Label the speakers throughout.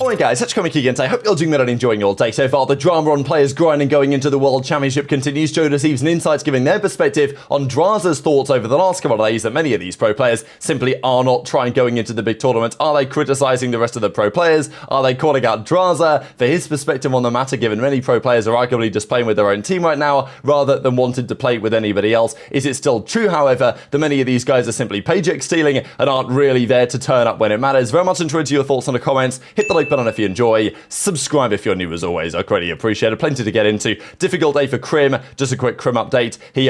Speaker 1: Alright guys, that's coming again. I hope you're doing well and enjoying your day so far. The drama on players grinding going into the World Championship continues. JoeDeceives and Insights giving their perspective on Drazah's thoughts over the last couple of days that many of these pro players simply are not trying going into the big tournament. Are they criticising the rest of the pro players? Are they calling out Drazah for his perspective on the matter, given many pro players are arguably just playing with their own team right now rather than wanting to play with anybody else? Is it still true, however, that many of these guys are simply paycheck stealing and aren't really there to turn up when it matters? Very much enjoyed your thoughts in the comments. Hit the like button if you enjoy. Subscribe if you're new as always. I greatly appreciate it. Plenty to get into. Difficult day for Kremp. Just a quick Kremp update. He,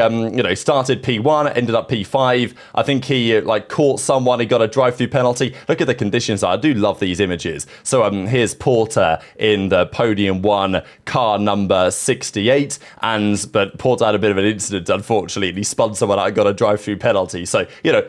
Speaker 1: started P1, ended up P5. I think he, caught someone. He got a drive-through penalty. Look at the conditions. I do love these images. So, here's Porter in the podium 1, car number 68. But Porter had a bit of an incident, unfortunately, and he spun someone out and got a drive-through penalty. So,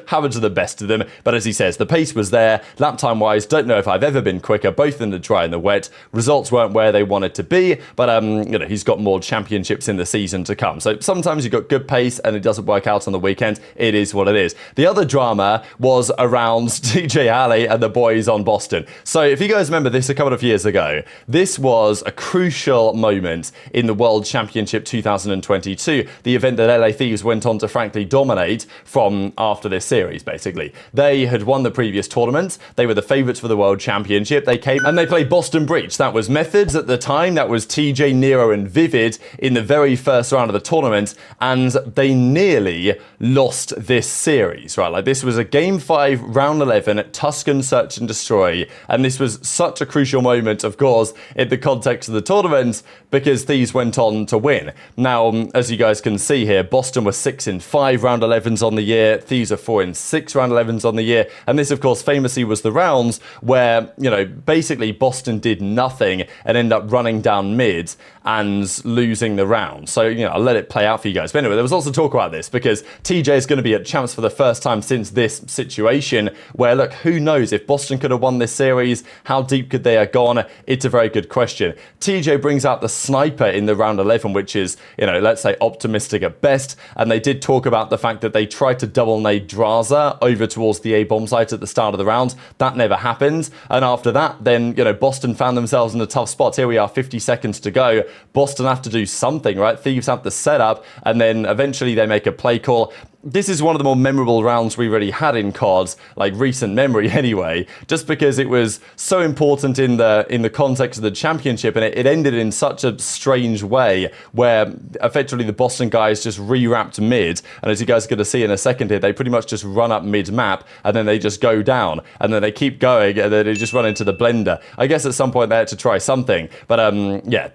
Speaker 1: happened to the best of them. But as he says, the pace was there. Lap time-wise, don't know if I've ever been quicker, both in the dry and the wet. Results weren't where they wanted to be, but he's got more championships in the season to come. So sometimes you've got good pace and it doesn't work out on the weekend. It is what it is. The other drama was around TJHaLy and the boys on Boston. So if you guys remember this a couple of years ago, this was a crucial moment in the World Championship 2022, the event that LA Thieves went on to frankly dominate from after this series, basically. They had won the previous tournament. They were the favourites for the World Championship. They came and they played Boston Breach. That was Methodz at the time. That was TJ, Nero and Vivid in the very first round of the tournament. And they nearly lost this series, right? This was a Game 5, Round 11, Tuscan Search and Destroy. And this was such a crucial moment, of course, in the context of the tournament, because Thieves went on to win. Now, as you guys can see here, Boston were 6-5 Round 11s on the year. Thieves are 4-6 Round 11s on the year. And this, of course, famously was the rounds where, basically Boston did nothing and end up running down mid and losing the round. So, I'll let it play out for you guys. But anyway, there was also talk about this because TJ is going to be at champs for the first time since this situation where, look, who knows if Boston could have won this series? How deep could they have gone? It's a very good question. TJ brings out the sniper in the round 11, which is, let's say optimistic at best. And they did talk about the fact that they tried to double nade Drazah over towards the A-bomb site at the start of the round. That never happened. And after that, then, Boston found themselves in a tough spot. Here we are, 50 seconds to go. Boston have to do something, right? Thieves have the setup, and then eventually they make a play call. This is one of the more memorable rounds we really had in COD, recent memory anyway, just because it was so important in the context of the championship, and it ended in such a strange way where effectively the Boston guys just re-wrapped mid, and as you guys are going to see in a second here, they pretty much just run up mid-map, and then they just go down, and then they keep going, and then they just run into the blender. I guess at some point they had to try something, but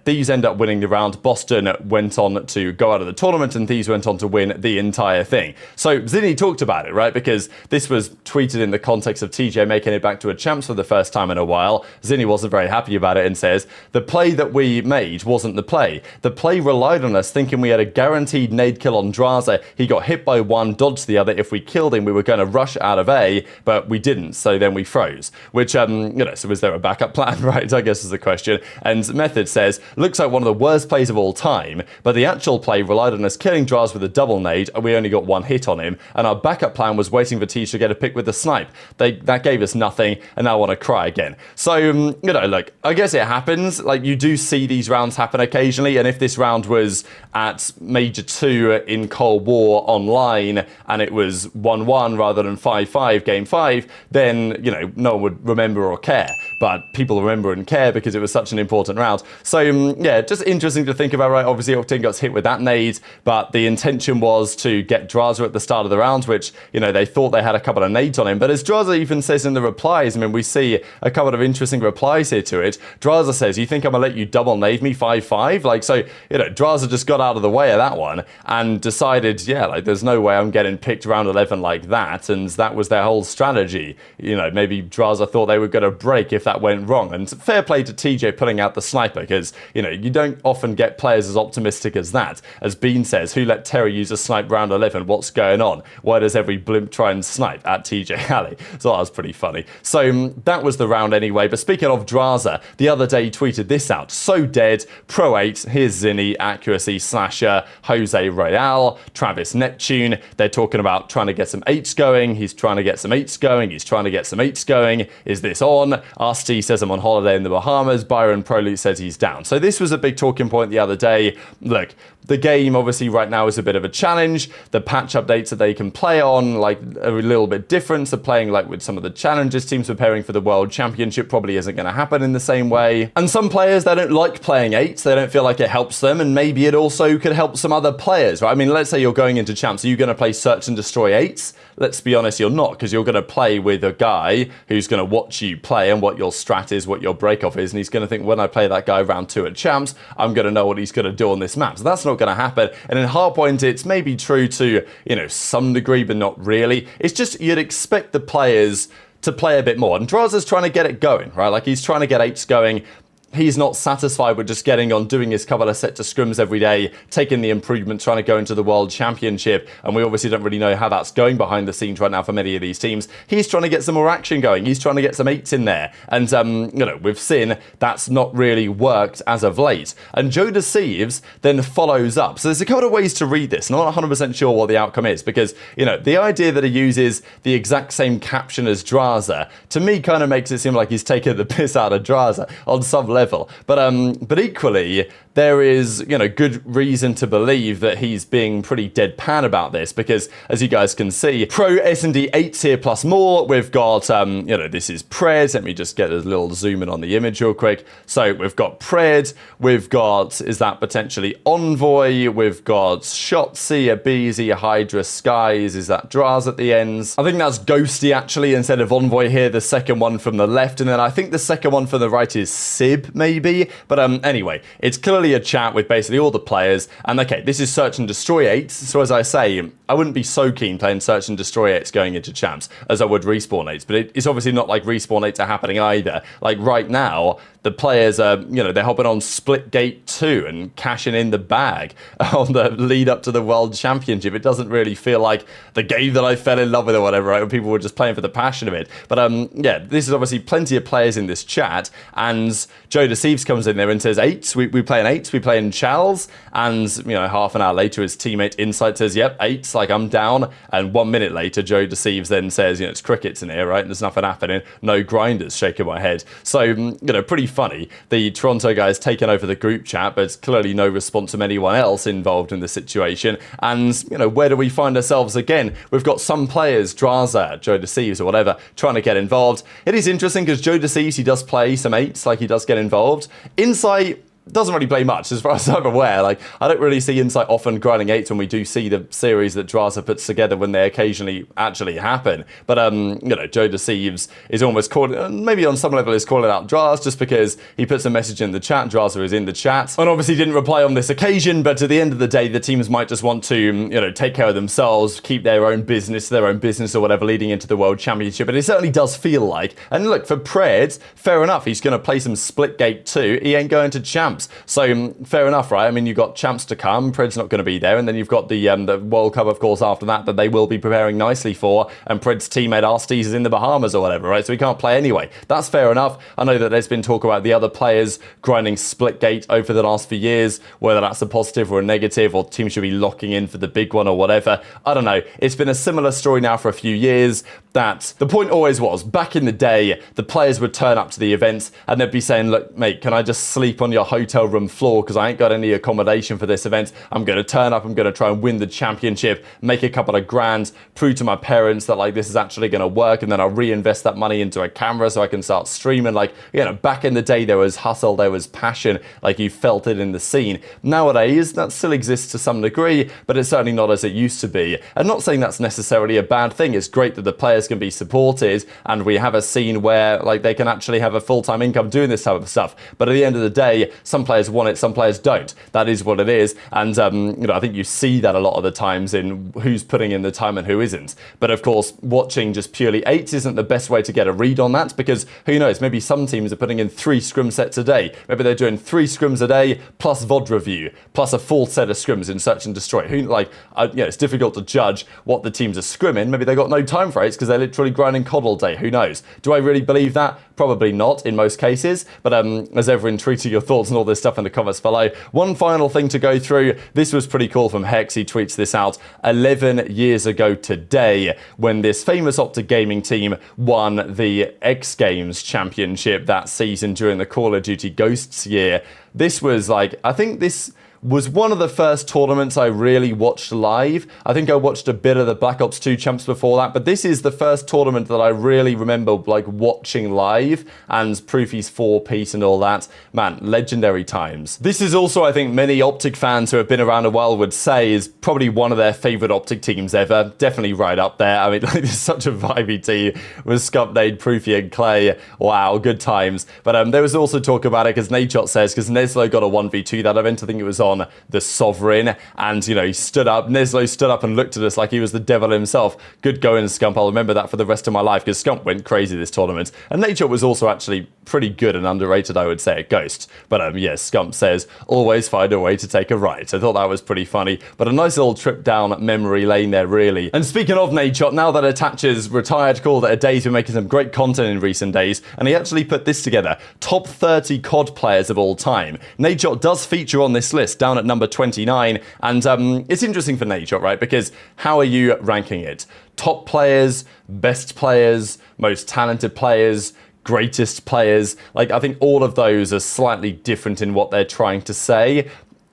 Speaker 1: Thieves end up winning the round. Boston went on to go out of the tournament, and Thieves went on to win the entire thing. So Zinni talked about it, right? Because this was tweeted in the context of TJ making it back to a champs for the first time in a while. Zinni wasn't very happy about it and says, the play that we made wasn't the play. The play relied on us thinking we had a guaranteed nade kill on Drazah. He got hit by one, dodged the other. If we killed him, we were going to rush out of A, but we didn't. So then we froze. Which, so was there a backup plan, right? I guess is the question. And Methodz says, looks like one of the worst plays of all time, but the actual play relied on us killing Drazah with a double nade, and we only got one hit on him, and our backup plan was waiting for Tish to get a pick with the snipe. That gave us nothing, and now I want to cry again. So, look, I guess it happens. You do see these rounds happen occasionally, and if this round was at Major 2 in Cold War online, and it was 1-1 rather than 5-5, Game 5, then, no one would remember or care. But people remember and care because it was such an important round. So, just interesting to think about, right? Obviously, OpTic got hit with that nade, but the intention was to get Drazah at the start of the round, which, they thought they had a couple of nades on him. But as Drazah even says in the replies, we see a couple of interesting replies here to it. Drazah says, you think I'm going to let you double nade me 5-5? So, Drazah just got out of the way of that one and decided, there's no way I'm getting picked round 11 like that. And that was their whole strategy. Maybe Drazah thought they were going to break if that went wrong. And fair play to TJ putting out the sniper, because, you don't often get players as optimistic as that. As Bean says, who let Terry use a snipe round 11? What's going on? Why does every blimp try and snipe at TJHaLy? So that was pretty funny. So that was the round anyway. But speaking of Drazah, the other day he tweeted this out. So dead, Pro 8, here's Zinni, Accuracy, Slasher, Jose Royale, Travis Neptune. They're talking about trying to get some 8s going. He's trying to get some 8s going. He's trying to get some 8s going. Is this on? Nastie says I'm on holiday in the Bahamas. Byron Prolute says he's down. So this was a big talking point the other day. Look, the game obviously right now is a bit of a challenge. The patch updates that they can play on like are a little bit different. So playing like with some of the challenges teams preparing for the World Championship probably isn't going to happen in the same way. And some players, they don't like playing 8s. They don't feel like it helps them. And maybe it also could help some other players, right? I mean, let's say you're going into champs. Are you going to play search and destroy 8s? Let's be honest, you're not, because you're going to play with a guy who's going to watch you play and what your strat is, what your break-off is, and he's going to think, when I play that guy round 2 at champs, I'm going to know what he's going to do on this map. So that's not going to happen. And in hardpoint, it's maybe true to, you know, some degree, but not really. It's just you'd expect the players to play a bit more. And Drazah's trying to get it going, right? Like, he's trying to get 8s going. He's not satisfied with just getting on, doing his couple of sets of scrims every day, taking the improvement, trying to go into the World Championship. And we obviously don't really know how that's going behind the scenes right now for many of these teams. He's trying to get some more action going. He's trying to get some 8s in there. And, you know, with Sin, that's not really worked as of late. And JoeDeceives then follows up. So there's a couple of ways to read this. I'm not 100% sure what the outcome is, because, you know, the idea that he uses the exact same caption as Drazah, to me kind of makes it seem like he's taking the piss out of Drazah on some level. But equally, there is, you know, good reason to believe that he's being pretty deadpan about this, because as you guys can see, pro S&D 8s here plus more. We've got, you know, this is Pred. Let me just get a little zoom in on the image real quick. So we've got Pred, we've got, is that potentially Envoy? We've got Shotzzy, aBeZy, HyDra, Skyz. Is that Drazah at the ends? I think that's Ghosty actually instead of Envoy here, the second one from the left. And then I think the second one from the right is Sib, maybe. But anyway, it's clearly a chat with basically all the players. And okay, this is search and destroy 8s. So as I say, I wouldn't be so keen playing search and destroy 8s going into champs as I would respawn 8s. But it's obviously not like respawn 8s are happening either. Like right now, the players are, you know, they're hopping on Splitgate 2 and cashing in the bag on the lead up to the World Championship. It doesn't really feel like the game that I fell in love with or whatever, right? When people were just playing for the passion of it. But yeah, this is obviously plenty of players in this chat, and JoeDeceives comes in there and says 8s, we play in 8s, we play in Chals, and, you know, half an hour later his teammate Insight says, yep, 8s, like I'm down, and 1 minute later JoeDeceives then says, you know, it's crickets in here, right? There's nothing happening, no grinders, shaking my head. So, you know, pretty funny. The Toronto guy has taken over the group chat, but there's clearly no response from anyone else involved in the situation. And, you know, where do we find ourselves again? We've got some players, Drazah, JoeDeceives or whatever, trying to get involved. It is interesting because JoeDeceives, he does play some 8s, like he does get involved. Insight doesn't really play much as far as I'm aware. Like, I don't really see Insight often grinding 8s when we do see the series that Drazah puts together when they occasionally actually happen. But, you know, JoeDeceives is almost calling, maybe on some level is calling out Drazah just because he puts a message in the chat. Drazah is in the chat and obviously didn't reply on this occasion, but at the end of the day, the teams might just want to, you know, take care of themselves, keep their own business or whatever leading into the World Championship. And it certainly does feel like, and look, for Pred, fair enough, he's going to play some Splitgate 2. He ain't going to champs. So fair enough, right? I mean, you've got champs to come. Pred's not going to be there. And then you've got the World Cup, of course, after that they will be preparing nicely for. And Pred's teammate Nastie is in the Bahamas or whatever, right? So he can't play anyway. That's fair enough. I know that there's been talk about the other players grinding Splitgate over the last few years, whether that's a positive or a negative, or teams should be locking in for the big one or whatever. I don't know. It's been a similar story now for a few years, that the point always was, back in the day, the players would turn up to the events and they'd be saying, look, mate, can I just sleep on your hotel room floor because I ain't got any accommodation for this event. I'm going to turn up, I'm going to try and win the championship, make a couple of grand, prove to my parents that like this is actually going to work, and then I'll reinvest that money into a camera so I can start streaming. Like, you know, back in the day there was hustle, there was passion, like you felt it in the scene. Nowadays that still exists to some degree, but it's certainly not as it used to be. And not saying that's necessarily a bad thing. It's great that the players can be supported and we have a scene where like they can actually have a full-time income doing this type of stuff. But at the end of the day, some players want it, some players don't. That is what it is. And you know, I think you see that a lot of the times in who's putting in the time and who isn't. But of course, watching just purely 8s isn't the best way to get a read on that, because who knows, maybe some teams are putting in 3 scrim sets a day. Maybe they're doing 3 scrims a day plus VOD review plus a full set of scrims in search and destroy. Who, like, yeah, it's difficult to judge what the teams are scrimming. Maybe they got no time for 8s because they're literally grinding COD all day. Who knows? Do I really believe that? Probably not in most cases. But as ever, in tweeting your thoughts and all all this stuff in the comments below. One final thing to go through. This was pretty cool from Hex. He tweets this out 11 years ago today when this famous OpTic gaming team won the X Games championship that season during the Call of Duty Ghosts year. This was like, I think this was one of the first tournaments I really watched live. I think I watched a bit of the Black Ops 2 champs before that, but this is the first tournament that I really remember like watching live, and Proofy's 4-piece and all that. Man, legendary times. This is also, I think, many OpTic fans who have been around a while would say is probably one of their favorite OpTic teams ever. Definitely right up there. I mean, like, this is such a vibey team with Scump, Nade, Proofy, and Clay. Wow, good times. But there was also talk about it, because Nadeshot says, because Neslo got a 1v2 that event, I think it was on the Sovereign, and you know, he stood up, Neslo stood up and looked at us like he was the devil himself. Good going, Scump. I'll remember that for the rest of my life, because Scump went crazy this tournament. And Nadeshot was also actually pretty good and underrated, I would say, at Ghost. But yes, Scump says, always find a way to take a right. I thought that was pretty funny, but a nice little trip down memory lane there, really. And speaking of Nadeshot, now that Attacher's retired, called it a day, he's been making some great content in recent days, and he actually put this together: top 30 COD players of all time. Nadeshot does feature on this list, down at number 29, and it's interesting for Nadeshot, right? Because how are you ranking it? Top players, best players, most talented players, greatest players. Like, I think all of those are slightly different in what they're trying to say.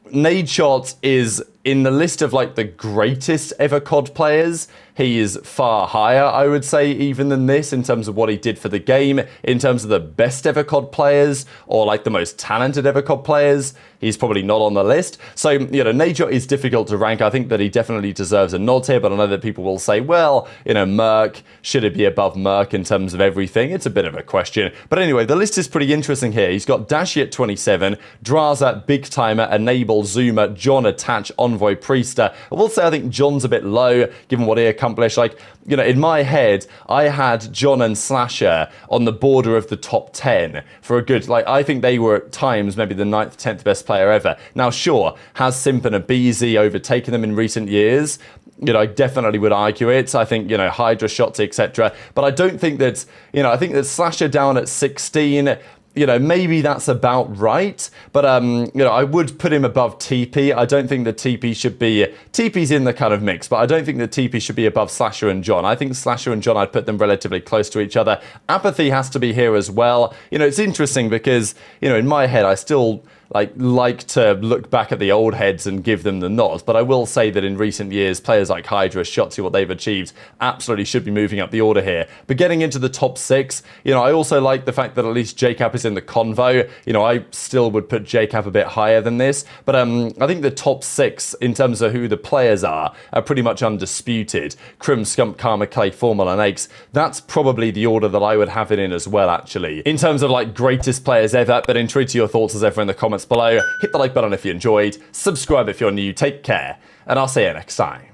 Speaker 1: Nadeshot is in the list of like the greatest ever COD players. He is far higher, I would say, even than this, in terms of what he did for the game. In terms of the best ever COD players, or like the most talented ever COD players, he's probably not on the list. So, you know, Nadeshot is difficult to rank. I think that he definitely deserves a nod here, but I know that people will say, well, you know, Merc, should it be above Merc in terms of everything? It's a bit of a question. But anyway, the list is pretty interesting here. He's got Dashy at 27, Drazah, Big Timer, Enable, Zuma, John, Attach, Envoy, Priester. I will say I think John's a bit low, given what he accomplished. Like, you know, in my head, I had John and Slasher on the border of the top 10 for a good, like, I think they were at times maybe the 9th, 10th best player ever. Now, sure, has Simp and aBeZy overtaken them in recent years? You know, I definitely would argue it. I think, you know, HyDra, Shotzzy, etc. But I don't think that, you know, I think that Slasher down at 16, you know, maybe that's about right, but, you know, I would put him above TP. I don't think that TP should be, TP's in the kind of mix, but I don't think that TP should be above Slasher and John. I think Slasher and John, I'd put them relatively close to each other. aBeZy has to be here as well. You know, it's interesting because, you know, in my head, I still like to look back at the old heads and give them the nod, but I will say that in recent years, players like HyDra, Shotzzy, what they've achieved, absolutely should be moving up the order here. But getting into the top 6, you know, I also like the fact that at least JCap is in the convo. You know, I still would put JCap a bit higher than this, but I think the top 6, in terms of who the players are pretty much undisputed. Kremp, Scump, Karma, Clay, Formal, and Eggs. That's probably the order that I would have it in as well, actually. In terms of, like, greatest players ever, but intrigued to your thoughts as ever in the comments below. Hit the like button if you enjoyed, subscribe if you're new, take care, and I'll see you next time.